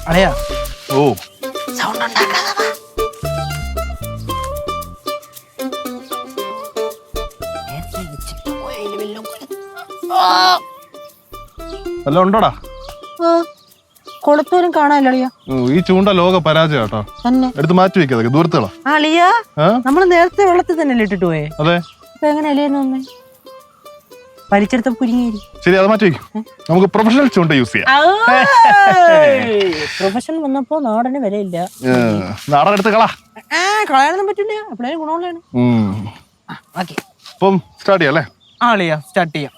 അളയാ ഓ sound ഉണ്ടാക്കാതെ വല്ല ഉണ്ടോടാ? കൊളുത്തൂരും കാണാനില്ല അളിയ. ഈ ചൂണ്ട ലോക പരാജയം കേട്ടോ. തന്നെ എടുത്ത് മാറ്റി വെക്കാതെ ദൂരത്തുകളാ. അളിയ നമ്മള് നേരത്തെ വെള്ളത്തിൽ തന്നെ ഇട്ടിട്ട് പോയേ. അതെ. ഇപ്പൊ എങ്ങനെ അളിയെന്ന് വന്നേ? വലിച്ചെടുത്ത പുരിങ്ങേരി. ശരി, അത് മാറ്റി വെക്കും. നമുക്ക് പ്രൊഫഷണൽ ചൂണ്ട യൂസ് ചെയ്യാം. പ്രൊഫഷൻ വന്നപ്പോ നാടന് വിലയില്ല. നാടൻ എടുത്ത് കളാ. കളയാനൊന്നും പറ്റില്ല. എപ്പോഴും ഗുണമുള്ളതാണ്. ഇപ്പം സ്റ്റാർട്ട് ചെയ്യാം അല്ലേ? അളിയ സ്റ്റാർട്ട് ചെയ്യാം.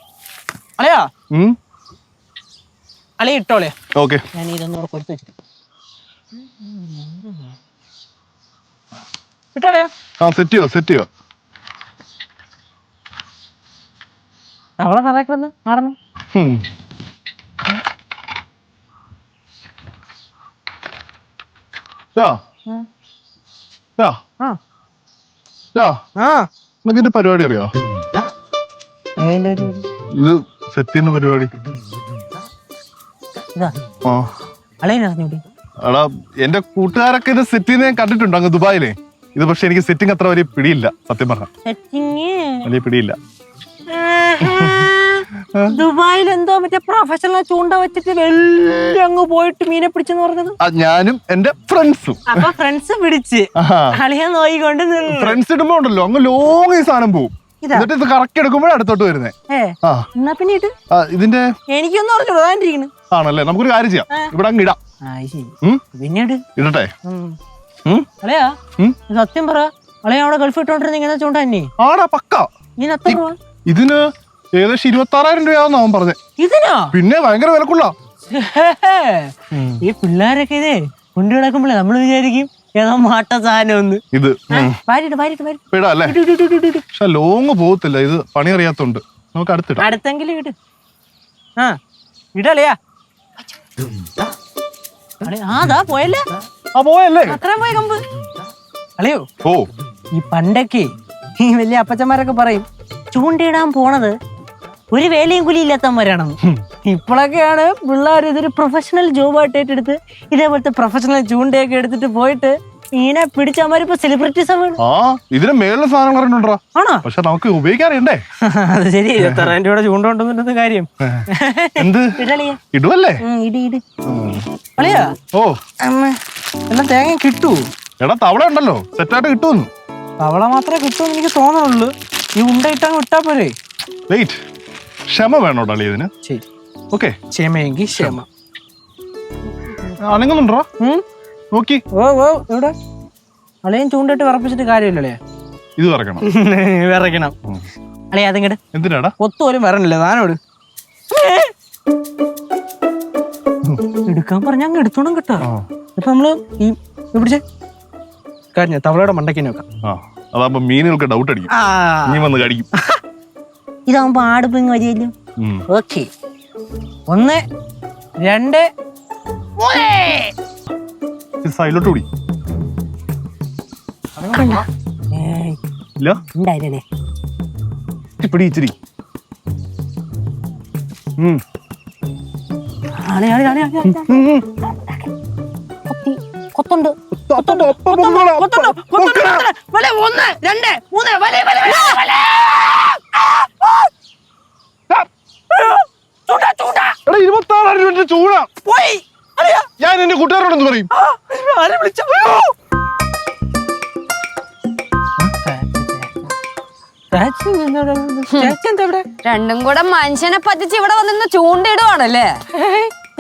അളിയാ അളിയ ഇട്ടോളിയാ. ഓക്കെ, ഞാൻ ഇതൊന്നും കൊടുത്തു വെച്ചിട്ട് ഇട്ടോളിയാ. സെറ്റ് ചെയ്യോ. അവളെ നിറയ്ക്കുന്നു നടന്നു. ഇതിന്റെ പരിപാടി അറിയോ? ഇത് സെറ്റ് ചെയ്യുന്ന പരിപാടി. എടാ, എന്റെ കൂട്ടുകാരൊക്കെ ഇത് സെറ്റ് ചെയ്യുന്ന ഞാൻ കണ്ടിട്ടുണ്ട് അങ്ങ് ദുബായിലെ. ഇത് പക്ഷെ എനിക്ക് സെറ്റിംഗ് അത്ര വലിയ പിടിയില്ല. സത്യം പറഞ്ഞ വലിയ പിടിയില്ല. ദുബായിൽ എന്തോ മറ്റേ പ്രൊഫഷണൽ ചൂണ്ട വെച്ചിട്ട് വലിയ അങ്ങ് പോയിട്ട് മീനെ പിടിച്ചെന്ന് പറഞ്ഞത്. ഞാനും എന്റെ ഫ്രണ്ട്സും. അപ്പൊ ഫ്രണ്ട്സ് പിടിച്ച് അളിയെ നോയിക്കൊണ്ട് ഫ്രണ്ട്സ് ഇടുമ്പോ ഉണ്ടല്ലോ അങ്ങ് ലോങ് ഈ സാധനം പോവും. എന്നിട്ട് ഇത് കറക്കി എടുക്കുമ്പോഴേ അടുത്തോട്ട് വരുന്നേ. എന്നാ പിന്നെ ഇതിന്റെ എനിക്കൊന്നും അറിഞ്ഞു ആണല്ലേ? നമുക്കൊരു കാര്യം ചെയ്യാം, ഇവിടെ അങ്ങ് ഇടാം. പിന്നീട് ഇടട്ടെ? അളയാ സത്യം പറ, അളയാ അവിടെ ഗൾഫ് ഇട്ടോണ്ടിരുന്ന ഇങ്ങനെ ചൂണ്ട തന്നെ ആടാ പക്ക. ഇതിന് ഏകദേശം 26,000 രൂപയാണെന്ന് അവൻ പറഞ്ഞേ. ഇതിനോ? പിന്നെ ഭയങ്കര വിലക്കുള്ള. ഈ പിള്ളേരൊക്കെ ഇതേ കൊണ്ടു കിടക്കുമ്പോഴേ നമ്മള് വിചാരിക്കും ഏതോ മാട്ട സാധനം ഒന്ന്. ഇത് പക്ഷെ ലോങ് പോകത്തില്ല. ഇത് പണി അറിയാത്തോണ്ട് നമുക്ക് അടുത്തെങ്കിലും ഇട്. ഇടളിയാ. പോയല്ലേ? പോയല്ലേ? അത്രയും പോയ കമ്പ് അളിയോ. ഓ, ഈ പണ്ടൊക്കെ ഈ വലിയ അപ്പച്ചന്മാരൊക്കെ പറയും ചൂണ്ടയിടാൻ പോണത് ഒരു വേലയും കുലിയില്ലാത്തവരാണെന്ന്. ഇപ്പോഴൊക്കെയാണ് പിള്ളേർ ഇതൊരു പ്രൊഫഷണൽ ജോബായിട്ട് ഏറ്റെടുത്ത് ഇതേപോലത്തെ പ്രൊഫഷണൽ ചൂണ്ടയൊക്കെ എടുത്തിട്ട് പോയിട്ട് മീനെ പിടിച്ചമാരിപ്പോ സെലിബ്രിറ്റീസ് ആണ്. ഇതിന് മേലുള്ള സാധനങ്ങൾ ആണോ? പക്ഷെ നമുക്ക് ഉപയോഗിക്കാറിയണ്ടേ? അത് ശരി. 26,000 രൂപയുടെ ചൂണ്ട കൊണ്ടുവന്നിട്ട് കാര്യം ഇടുവല്ലേ? അളിയാ ഓ എല്ലാം തേങ്ങ കിട്ടൂ. എടാ, തവള ഉണ്ടല്ലോ, സെറ്റായിട്ട് കിട്ടുമെന്ന്. തവള മാത്രമേ കിട്ടുമെന്ന് എനിക്ക് തോന്നുന്നുള്ളൂ. ഈ ഉണ്ട ഇട്ടങ്ങ് വിട്ടാ പോരെ. വെയിറ്റ്, ക്ഷമ വേണോടാ ഇതിന്. ശരി, ഓക്കെ. ക്ഷമയെങ്കിൽ ക്ഷമ. അനങ്ങുന്നുണ്ടോ? നോക്കി. എവിടെ അളിയൻ ചൂണ്ടിട്ട് വിറപ്പിച്ചിട്ട് കാര്യമില്ലല്ലേ? ഇത് വിറക്കണം. വിറയ്ക്കണം അളിയ. അതിങ്ങട് എന്തിനാടാ? ഒത്തുപോലും വരണില്ല. താനോട് എടുക്കാൻ പറഞ്ഞ അങ്ങ് എടുത്തോണം കേട്ടോ. ഇപ്പൊ നമ്മള് ഈ പിടിച്ചേ കഴിഞ്ഞ തവളയുടെ മണ്ടയ്ക്ക് നോക്കാം. അതാകുമ്പോ മീനുകൾക്ക് ഡൗട്ട് അടിക്കും, മീൻ വന്ന് കടിക്കും. ഇതാകുമ്പോ ആടുപ്പിങ് വരിയല്ലോ. ഓക്കെ, 1 2 സൈലോട്ട് കൂടി ഉണ്ടായില്ലേ? ഇച്ചിരി കൊത്തുണ്ട്. 1 2 3 26,000 രൂപ ചൂട പോയി. ഞാൻ എന്റെ കൂട്ടുകാരോടൊന്ന് പറയും. രണ്ടും കൂടെ മനുഷ്യനെ പറ്റിച്ച് ഇവിടെ വന്നിന്ന് ചൂണ്ടയിടുവാണല്ലേ?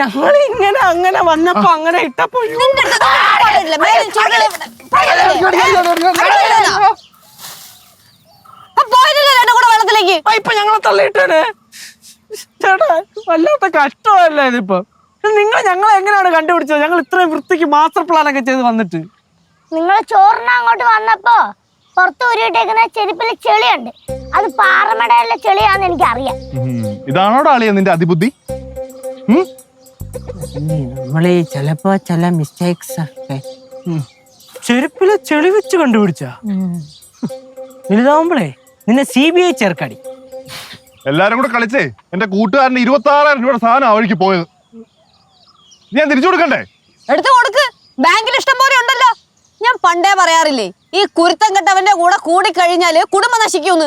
ഞങ്ങൾ ഇങ്ങനെ അങ്ങനെ വന്നപ്പോ അങ്ങനെ ഇട്ടപ്പോ വെള്ളത്തിലേക്ക് ഇപ്പൊ ഞങ്ങളെ തള്ളിയിട്ടാണ്. ചേട്ടാ, വല്ലാത്ത കഷ്ടമല്ലേ ഇതിപ്പോ. ഞങ്ങൾ എങ്ങനെയാണ് കണ്ടുപിടിച്ചത്? ഞങ്ങൾ ഇത്രയും വൃത്തിക്ക് മാസ്റ്റർ പ്ലാൻ ഒക്കെ ചെയ്ത് വന്നിട്ട് നിങ്ങൾ ചോറിന് അങ്ങോട്ട് വന്നപ്പോ പുറത്ത് ഊരിട്ടേക്കുന്ന ചെരുപ്പില് ചെളിയുണ്ട്. അത് പാറമടയിലെ ചെളിയാന്ന് എനിക്ക് അറിയാം. ഇതാണോടാ അളിയ നിന്റെ അതിബുദ്ധി? നമ്മളീ ചിലപ്പോ ചില മിസ്റ്റേക്സ് ഒക്കെ ചെരുപ്പിലെ ചെളി വെച്ച് കണ്ടുപിടിച്ച വലുതാവുമ്പോഴേ നിന്നെ CBI ചേർക്കാടി. എല്ലാരും കൂടെ കളിച്ചേ എന്റെ കൂട്ടുകാരന് 26,000 രൂപയുടെ സാധനം അവർക്ക് പോയത്. ഞാൻ തിരിച്ചു കൊടുക്കണ്ടേ? എടുത്തു കൊടുക്ക്. ബാങ്കിൽ ഇഷ്ടം പോലെ ഉണ്ടല്ലോ. ഞാൻ പണ്ടേ പറയാറില്ലേ, ഈ കുരുത്തം കെട്ടവന്റെ കൂടെ കൂടിക്കഴിഞ്ഞാല് കുടുംബം നശിക്കൂന്ന്.